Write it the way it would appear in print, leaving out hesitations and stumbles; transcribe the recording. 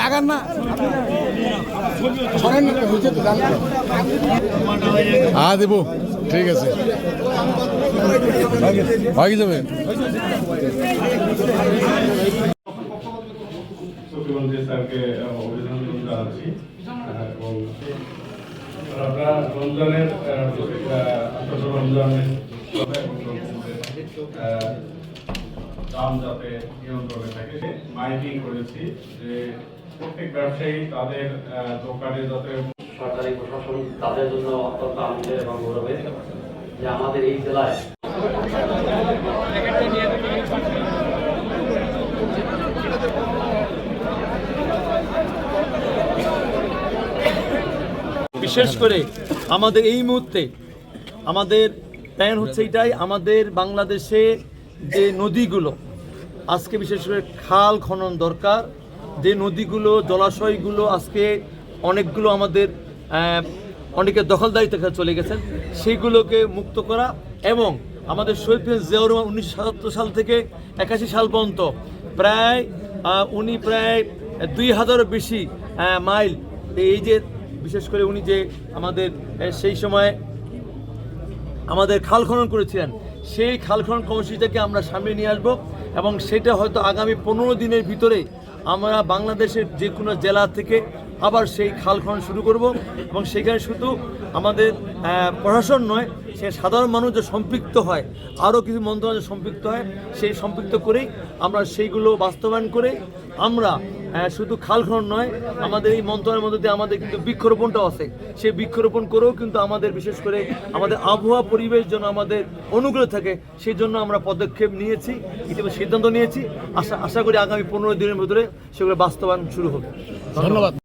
আগান না দেবো, ঠিক আছে হয়ে যাবে। স্যারকে অভিনন্দন জানাচ্ছি এবং আমরা রমজানের রমজানের দাম যাতে নিয়ন্ত্রণে থাকে মাইকিং করেছি যে প্রত্যেক ব্যবসায়ী তাদের দোকানে যাতে সরকারি প্রশাসন তাদের জন্য অত্যন্ত আনন্দের এবং গৌরবের যে আমাদের এই জেলায় বিশেষ করে আমাদের এই মুহূর্তে আমাদের প্ল্যান হচ্ছে এটাই, আমাদের বাংলাদেশে যে নদীগুলো আজকে বিশেষ করে খাল খনন দরকার, যে নদীগুলো জলাশয়গুলো আজকে অনেকগুলো আমাদের অনেকের দখলদারিতে চলে গেছেন সেইগুলোকে মুক্ত করা এবং আমাদের শহীদ প্রেসিডেন্ট জিয়াউর রহমান 1977 সাল থেকে 81 সাল পর্যন্ত উনি প্রায় 2000-এর বেশি মাইল এই যে বিশেষ করে উনি যে আমাদের সেই সময় আমাদের খাল খনন করেছিলেন সেই খাল খনন কর্মসূচিটাকে আমরা সামনে নিয়ে আসবো এবং সেটা হয়তো আগামী 15 দিনের ভিতরে আমরা বাংলাদেশের যে কোনো জেলা থেকে আবার সেই খাল খনন শুরু করব এবং সেখানে শুধু আমাদের প্রশাসন নয়, সে সাধারণ মানুষ যে সম্পৃক্ত হয়, আরও কিছু মন্ত্রণালয় সম্পৃক্ত হয়, সেই সম্পৃক্ত করেই আমরা সেইগুলো বাস্তবায়ন করে আমরা শুধু খাল খনন নয়, আমাদের এই মন্ত্রণালয়ের মধ্যে দিয়ে আমাদের কিন্তু বৃক্ষরোপণটাও আছে, সেই বৃক্ষরোপণ করেও কিন্তু আমাদের বিশেষ করে আমাদের আবহাওয়া পরিবেশ যেন আমাদের অনুকূলে থাকে সেই জন্য আমরা পদক্ষেপ নিয়েছি, ইতিমধ্যে সিদ্ধান্ত নিয়েছি। আশা করি আগামী 15 দিনের ভিতরে সেগুলো বাস্তবায়ন শুরু হবে। ধন্যবাদ।